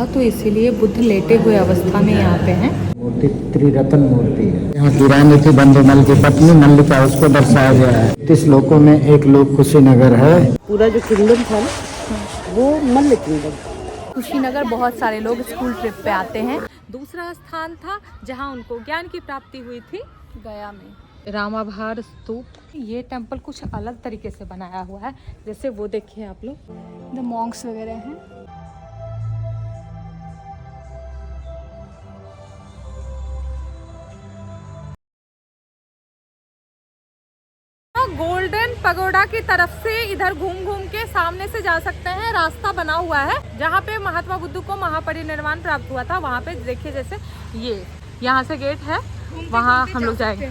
तो इसीलिए बुद्ध लेटे हुए अवस्था में यहाँ पे हैं। मूर्ति त्रिरत्न मूर्ति है। यहाँ की रानी थी बंधुमल की पत्नी मल्लिका, उसको दर्शाया गया है। 30 लोकों में एक लोक कुशीनगर है। पूरा जो किंगडम था वो मल्ल किंगडम। कुशीनगर बहुत सारे लोग स्कूल ट्रिप पे आते हैं। दूसरा स्थान था जहाँ उनको ज्ञान की प्राप्ति हुई थी, गया में रामाभार स्तूप। ये टेम्पल कुछ अलग तरीके से बनाया हुआ है, जैसे वो देखिए आप लोग, द मॉन्क्स वगैरह हैं। गोल्डन पगोडा की तरफ से इधर घूम घूम के सामने से जा सकते हैं। रास्ता बना हुआ है जहाँ पे महात्मा बुद्ध को महापरिनिर्वाण प्राप्त हुआ था। वहाँ पे देखिए, जैसे ये यहाँ से गेट है, वहाँ हम लोग जाएंगे।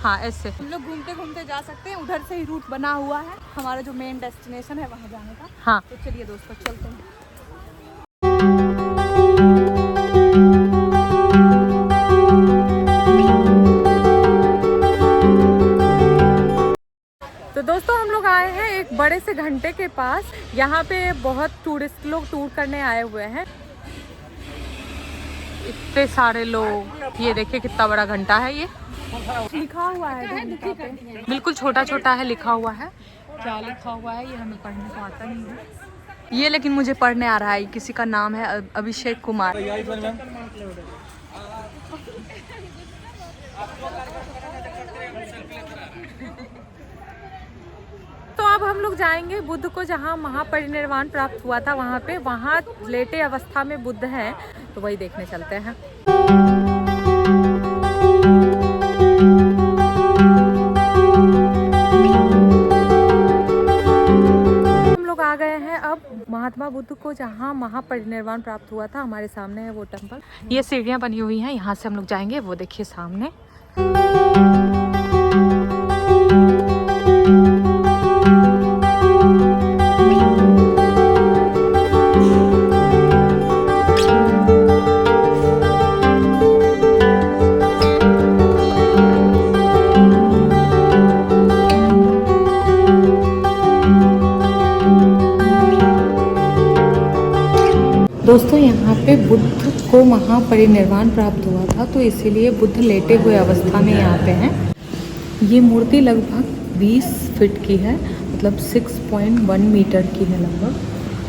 हाँ, ऐसे हम लोग घूमते घूमते जा सकते हैं। उधर से ही रूट बना हुआ है हमारा जो मेन डेस्टिनेशन है वहाँ जाने का। हाँ, तो चलिए दोस्तों चलते हैं। तो दोस्तों हम लोग आए हैं एक बड़े से घंटे के पास। यहाँ पे बहुत टूरिस्ट लोग टूर करने आए हुए हैं। इतने सारे लोग, ये देखिए कितना बड़ा घंटा है। ये लिखा हुआ है घंटा पे, बिल्कुल छोटा छोटा है लिखा हुआ है। क्या लिखा हुआ है ये हमें पढ़ने को आता नहीं है ये, लेकिन मुझे पढ़ने आ रहा है। किसी का नाम है अभिषेक कुमार। तो अब हम लोग जाएंगे बुद्ध को जहाँ महापरिनिर्वाण प्राप्त हुआ था वहाँ पे। वहाँ लेटे अवस्था में बुद्ध हैं, तो वही देखने चलते हैं। हम लोग आ गए हैं अब महात्मा बुद्ध को जहाँ महापरिनिर्वाण प्राप्त हुआ था। हमारे सामने है वो टेम्पल। ये सीढ़ियाँ बनी हुई हैं, यहाँ से हम लोग जाएंगे। वो देखिए सामने। दोस्तों यहाँ पे बुद्ध को महापरिनिर्वाण प्राप्त हुआ था, तो इसीलिए बुद्ध लेटे हुए अवस्था में यहाँ पे हैं। ये मूर्ति लगभग 20 फीट की है, मतलब 6.1 मीटर की है लगभग।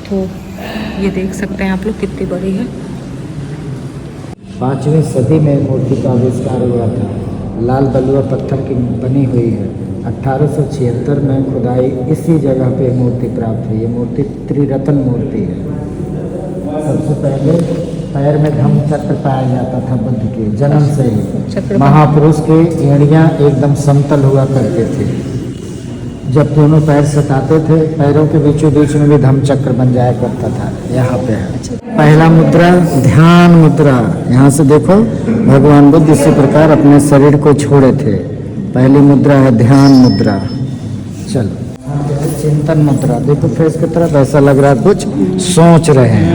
तो ये देख सकते हैं आप लोग कितनी बड़ी है। 5वीं सदी में मूर्ति का आविष्कार हुआ था। लाल बलुआ पत्थर की बनी हुई है। 1876 में खुदाई इसी जगह पे मूर्ति प्राप्त हुई। ये मूर्ति त्रिरत्न मूर्ति है। सबसे पहले पैर में धम्म चक्र पाया जाता था बुद्ध के जन्म से ही। महापुरुष की एड़ियाँ एकदम समतल हुआ करते थे। जब दोनों पैर सटाते थे, पैरों के बीचों बीच में भी धम्म चक्र बन जाया करता था। यहाँ पे है पहला मुद्रा, ध्यान मुद्रा। यहाँ से देखो, भगवान बुद्ध इसी प्रकार अपने शरीर को छोड़े थे। पहली मुद्रा है ध्यान मुद्रा। चलो, चिंतन मुद्रा। देखो फेस की तरफ ऐसा लग रहा है कुछ सोच रहे हैं।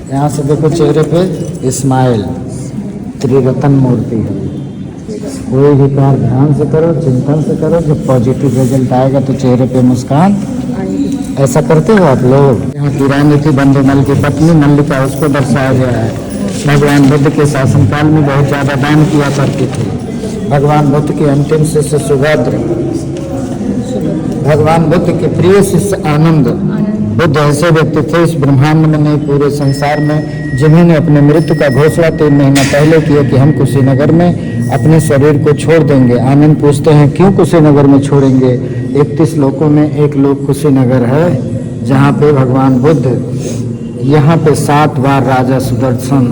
यहाँ से देखो चेहरे पे स्माइल। त्रिरत्न मूर्ति है। कोई भी कार्य ध्यान से करो, चिंतन से करो, जब पॉजिटिव रिजल्ट आएगा तो चेहरे पे मुस्कान। ऐसा करते हो आप लोग। यहाँ की रानी थी बंधुमल की पत्नी मल्लिका, उसको दर्शाया गया है। भगवान बुद्ध के शासनकाल में बहुत ज़्यादा दान किया करती थी। भगवान बुद्ध के अंतिम शिष्य सुभद्र, भगवान बुद्ध के प्रिय शिष्य आनंद। बुद्ध ऐसे व्यक्ति थे इस ब्रह्मांड में नहीं, पूरे संसार में, जिन्होंने अपने मृत्यु का घोषणा 3 महीना पहले किया कि हम कुशीनगर में अपने शरीर को छोड़ देंगे। आनंद पूछते हैं क्यों कुशीनगर में छोड़ेंगे? 31 लोकों में एक लोक कुशीनगर है, जहाँ पे भगवान बुद्ध यहाँ पे 7 बार राजा सुदर्शन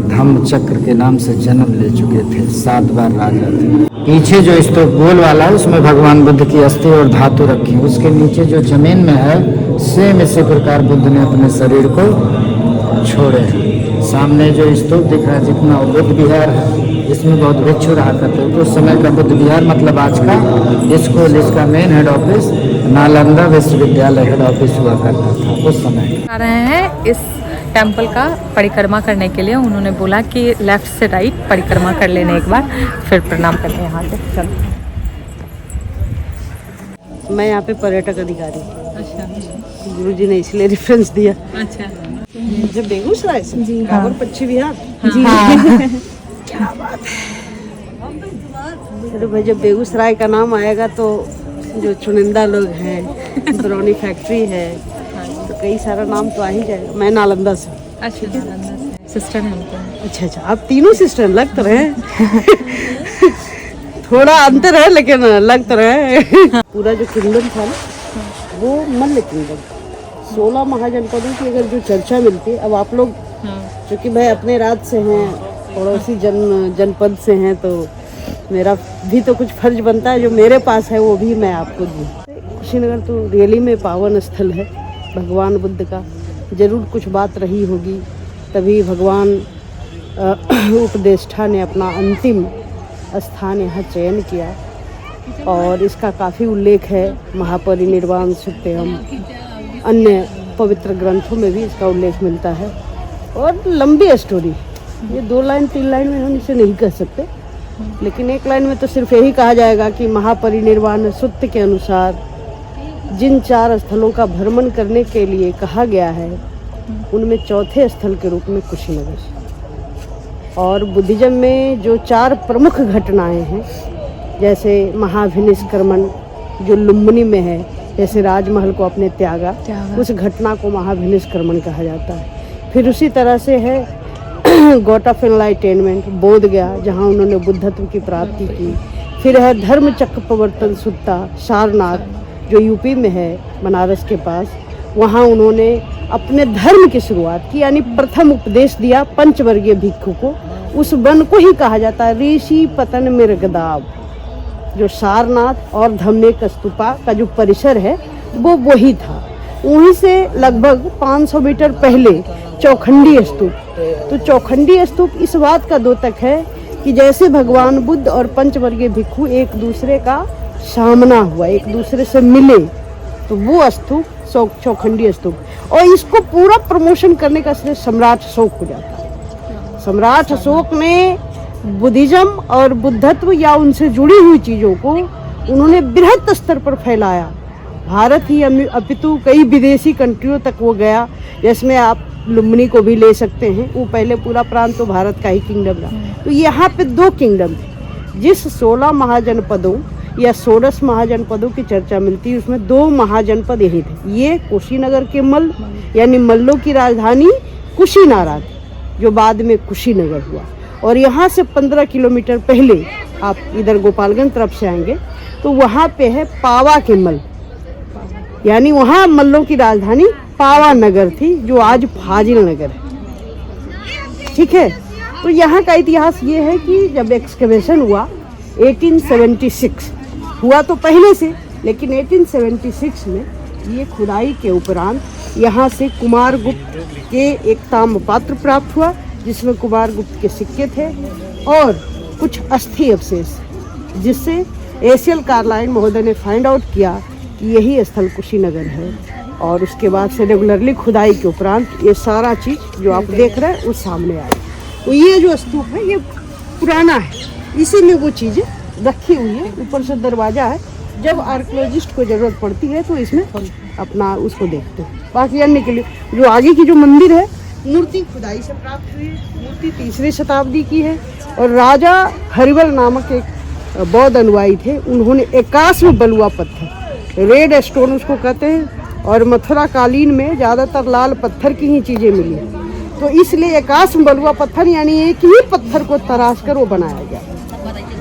धम्म चक्र के नाम से जन्म ले चुके थे। 7 बार राजा थे। पीछे जो स्तूप गोल वाला है उसमें भगवान बुद्ध की अस्थि और धातु रखी है। उसके नीचे जो जमीन में है, सेम इसी प्रकार बुद्ध ने अपने शरीर को छोड़े। सामने जो स्तूप दिख रहा है, जितना बुद्ध विहार है, इसमें बहुत भिक्षु रहा करते थे। उस समय का बुद्ध विहार मतलब आज का स्कूल, इसका मेन हेड ऑफिस नालंदा विश्वविद्यालय हेड ऑफिस हुआ करता था उस समय। आ रहे हैं इस टेम्पल का परिक्रमा करने के लिए। उन्होंने बोला कि लेफ्ट से राइट परिक्रमा कर लेने एक बार, फिर प्रणाम करने यहाँ से। चलो मैं यहाँ पे पर्यटक अधिकारी हूँ। अच्छा गुरुजी ने इसलिए रेफरेंस दिया। अच्छा जो बेगूसराय से जी कांवर पक्षी विहार जी क्या बात है। अरे भाई जब बेगूसराय का नाम आएगा तो जो चुनिंदा लोग हैं, बरौनी फैक्ट्री है, तो कई सारा नाम तो आ ही जाएगा। मैं नालंदा से। अच्छा सिस्टर है उनके। अच्छा अच्छा, आप तीनों सिस्टर लग तो रहे थोड़ा अंतर है लेकिन लग तो रहे पूरा जो किंगडम था ना वो मल्ल किंगडम, 16 महाजनपदों की अगर जो चर्चा मिलती है। अब आप लोग क्योंकि भाई अपने राज्य से हैं, पड़ोसी जनपद से हैं, तो मेरा भी तो कुछ फर्ज बनता है जो मेरे पास है वो भी मैं आपको दूँ। कुशीनगर तो रियली में पावन स्थल है भगवान बुद्ध का। जरूर कुछ बात रही होगी तभी भगवान उपदेष्टा ने अपना अंतिम स्थान यहाँ चयन किया, और इसका काफ़ी उल्लेख है महापरिनिर्वाण सूक्त एवं अन्य पवित्र ग्रंथों में भी इसका उल्लेख मिलता है। और लंबी स्टोरी, ये 2 लाइन 3 लाइन में हम इसे नहीं कह सकते, लेकिन एक लाइन में तो सिर्फ यही कहा जाएगा कि महापरिनिर्वाण सूक्त के अनुसार जिन 4 स्थलों का भ्रमण करने के लिए कहा गया है उनमें चौथे स्थल के रूप में कुशीनगर। और बुद्धिज्म में जो 4 प्रमुख घटनाएं हैं, जैसे महाभिनिष्क्रमण जो लुम्बिनी में है, जैसे राजमहल को अपने त्यागा, उस घटना को महाभिनिष्क्रमण कहा जाता है। फिर उसी तरह से है गॉट ऑफ एनलाइटेनमेंट बोध गया, जहाँ उन्होंने बुद्धत्व की प्राप्ति की। फिर है धर्म चक्र प्रवर्तन सुत्ता सारनाथ जो यूपी में है बनारस के पास, वहाँ उन्होंने अपने धर्म की शुरुआत की, यानी प्रथम उपदेश दिया पंचवर्गीय भिक्षु को। उस वन को ही कहा जाता है ऋषि पतन मृगदाव। जो सारनाथ और धम्मेक स्तूपा का जो परिसर है वो वही था। वहीं से लगभग 500 मीटर पहले चौखंडी स्तूप। तो चौखंडी स्तूप इस बात का द्योतक है कि जैसे भगवान बुद्ध और पंचवर्गीय भिक्षु एक दूसरे का सामना हुआ, एक दूसरे से मिले, तो वो स्तूप चौखंडी स्तूप। और इसको पूरा प्रमोशन करने का श्रेय सम्राट अशोक को जाता है। सम्राट अशोक ने बुद्धिज्म और बुद्धत्व या उनसे जुड़ी हुई चीज़ों को उन्होंने बृहत स्तर पर फैलाया। भारत ही अपितु कई विदेशी कंट्रियों तक वो गया, जिसमें आप लुम्बिनी को भी ले सकते हैं। वो पहले पूरा प्रांत तो भारत का ही किंगडम रहा। तो यहाँ पे 2 किंगडम थे। जिस 16 महाजनपदों या 16 महाजनपदों की चर्चा मिलती है उसमें 2 महाजनपद यही थे। ये कुशीनगर के मल्ल यानी मल्लों की राजधानी कुशीनारा थी, जो बाद में कुशीनगर हुआ। और यहाँ से 15 किलोमीटर पहले आप इधर गोपालगंज तरफ से आएंगे तो वहाँ पे है पावा के मल, यानी वहाँ मल्लों की राजधानी पावा नगर थी, जो आज फाजिल नगर है। ठीक है, तो यहाँ का इतिहास ये है कि जब एक्सकवेशन हुआ 1876 हुआ तो पहले से, लेकिन 1876 में ये खुदाई के उपरांत यहाँ से कुमार गुप्त के एक ताम्रपात्र प्राप्त हुआ, जिसमें कुमार गुप्त के सिक्के थे और कुछ अस्थि अवशेष, जिससे एशियल कार्लाइन महोदय ने फाइंड आउट किया कि यही स्थल कुशीनगर है। और उसके बाद से रेगुलरली खुदाई के उपरांत ये सारा चीज़ जो आप देख रहे हैं वो सामने आया। तो ये जो स्तूप है ये पुराना है, इसी में वो चीज़ें रखी हुई है। ऊपर से दरवाज़ा है, जब आर्कियोलॉजिस्ट को ज़रूरत पड़ती है तो इसमें अपना उसको देखते हैं। बाकी अन्य के लिए जो आगे की जो मंदिर है, मूर्ति खुदाई से प्राप्त हुई है। मूर्ति 3री शताब्दी की है और राजा हरिवल नामक एक बौद्ध अनुयायी थे, उन्होंने 81 बलुआ पत्थर, रेड स्टोन उसको कहते हैं, और मथुरा कालीन में ज़्यादातर लाल पत्थर की ही चीज़ें मिली, तो इसलिए 81 बलुआ पत्थर यानी एक ही पत्थर को तराश कर वो बनाया गया,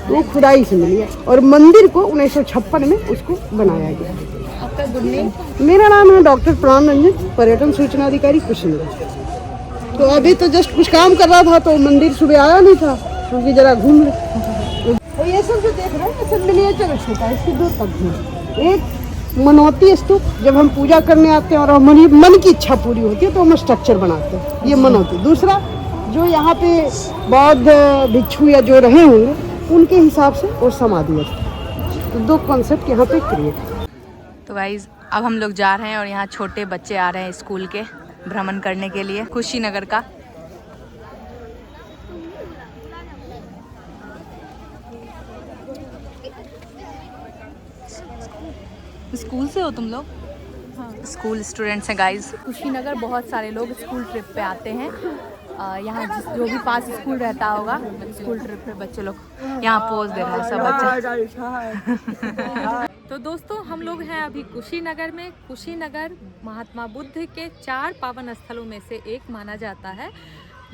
वो खुदाई से मिली है। और मंदिर को 1956 में उसको बनाया गया। आपका गुड नेम? मेरा नाम है डॉक्टर प्राण रंजन, पर्यटन सूचना अधिकारी कुशीनगर। तो अभी तो जस्ट कुछ काम कर रहा था तो मंदिर सुबह आया नहीं था, क्योंकि जरा घूम ले। तो ये सब जो देख रहे हैं सब मिनिएचर स्तूप है। इसकी 2 तत्व हैं। एक मनोती स्तूप, जब हम पूजा करने आते हैं और हमारी मन की इच्छा पूरी होती है तो हम स्ट्रक्चर बनाते हैं, ये मनोती। दूसरा जो यहाँ पे बौद्ध भिक्षु या जो रहे होंगे उनके हिसाब से और समाधि है। तो 2 कॉन्सेप्ट यहाँ पे क्रिएट। तो गाइज अब हम लोग जा रहे हैं और यहाँ छोटे बच्चे आ रहे हैं स्कूल के भ्रमण करने के लिए कुशीनगर का। स्कूल से हो तुम लोग? हाँ, स्कूल स्टूडेंट्स हैं गाइस। कुशीनगर बहुत सारे लोग स्कूल ट्रिप पे आते हैं। यहाँ जो भी पास स्कूल रहता होगा स्कूल ट्रिप पे बच्चे लोग यहाँ पोज दे रहे हैं सब बच्चे। तो दोस्तों हम लोग हैं अभी कुशीनगर में। कुशीनगर महात्मा बुद्ध के 4 पावन स्थलों में से एक माना जाता है।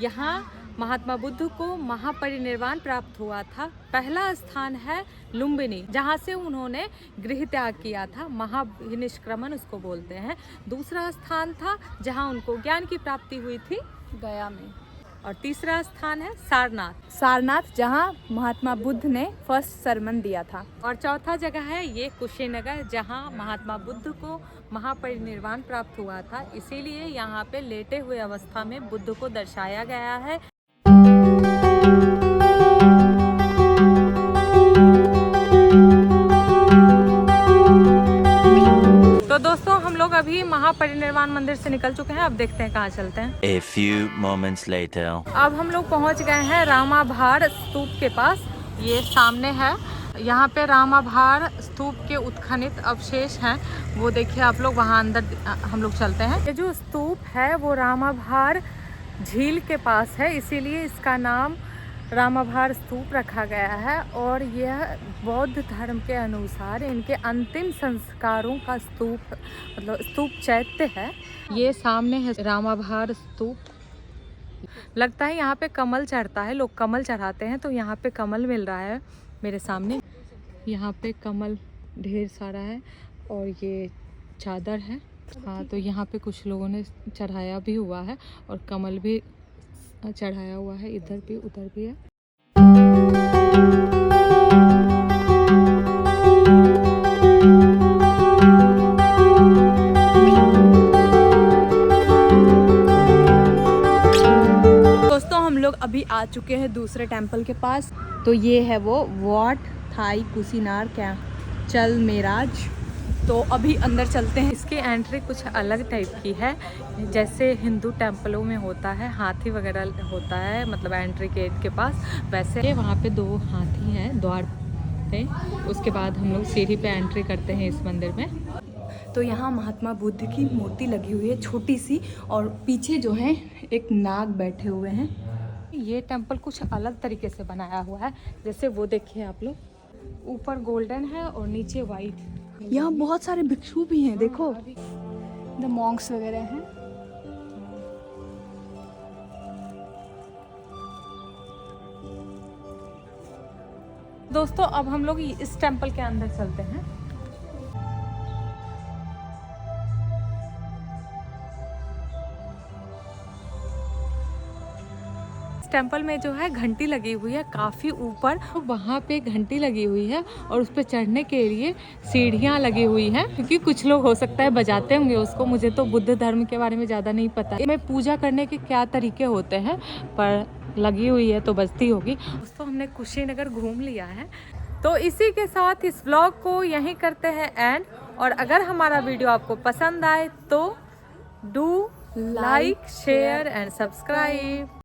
यहाँ महात्मा बुद्ध को महापरिनिर्वाण प्राप्त हुआ था। पहला स्थान है लुम्बिनी, जहाँ से उन्होंने गृह त्याग किया था, महानिष्क्रमण उसको बोलते हैं। दूसरा स्थान था जहाँ उनको ज्ञान की प्राप्ति हुई थी, गया में। और तीसरा स्थान है सारनाथ। सारनाथ जहाँ महात्मा बुद्ध ने फर्स्ट सरमन दिया था। और चौथा जगह है ये कुशीनगर, जहाँ महात्मा बुद्ध को महापरिनिर्वाण प्राप्त हुआ था। इसीलिए यहाँ पे लेटे हुए अवस्था में बुद्ध को दर्शाया गया है। तो दोस्तों हम लोग अभी महापरिनिर्वाण मंदिर से निकल चुके हैं। अब देखते हैं कहाँ चलते हैं। A few moments later. अब हम लोग पहुँच गए हैं रामाभार स्तूप के पास। ये सामने है। यहाँ पे रामाभार स्तूप के उत्खनित अवशेष हैं, वो देखिए आप लोग। वहाँ अंदर हम लोग चलते हैं। ये जो स्तूप है वो रामाभार झील के पास है, इसीलिए इसका नाम रामाभार स्तूप रखा गया है। और यह बौद्ध धर्म के अनुसार इनके अंतिम संस्कारों का स्तूप, मतलब स्तूप चैत्य है। ये सामने है रामाभार स्तूप। लगता है यहाँ पे कमल चढ़ता है, लोग कमल चढ़ाते हैं, तो यहाँ पे कमल मिल रहा है मेरे सामने। यहाँ पे कमल ढेर सारा है और ये चादर है। हाँ, तो यहाँ पे कुछ लोगों ने चढ़ाया भी हुआ है और कमल भी चढ़ाया हुआ है। इधर भी उधर भी है। दोस्तों हम लोग अभी आ चुके हैं दूसरे टेंपल के पास। तो ये है वो वॉट थाई कुशीनार क्या चल मेराज। तो अभी अंदर चलते हैं। इसकी एंट्री कुछ अलग टाइप की है, जैसे हिंदू टेंपलों में होता है, हाथी वगैरह होता है, मतलब एंट्री गेट के पास। वैसे वहाँ पे 2 हाथी हैं द्वार पे। उसके बाद हम लोग सीढ़ी पे एंट्री करते हैं इस मंदिर में। तो यहाँ महात्मा बुद्ध की मूर्ति लगी हुई है छोटी सी, और पीछे जो है एक नाग बैठे हुए हैं। ये टेंपल कुछ अलग तरीके से बनाया हुआ है, जैसे वो देखिए आप लोग, ऊपर गोल्डन है और नीचे वाइट। यहाँ बहुत सारे भिक्षु भी हैं, देखो द मॉन्क्स वगैरह हैं। दोस्तों अब हम लोग इस टेंपल के अंदर चलते हैं। टेंपल में जो है घंटी लगी हुई है काफ़ी ऊपर, वहाँ पे घंटी लगी हुई है और उस पर चढ़ने के लिए सीढ़ियाँ लगी हुई हैं, क्योंकि कुछ लोग हो सकता है बजाते होंगे उसको। मुझे तो बुद्ध धर्म के बारे में ज़्यादा नहीं पता है, मैं पूजा करने के क्या तरीके होते हैं, पर लगी हुई है तो बजती होगी। दोस्तों हमने कुशीनगर घूम लिया है। तो इसी के साथ इस व्लॉग को यहीं करते हैं एंड। और अगर हमारा वीडियो आपको पसंद आए तो do like, share and subscribe.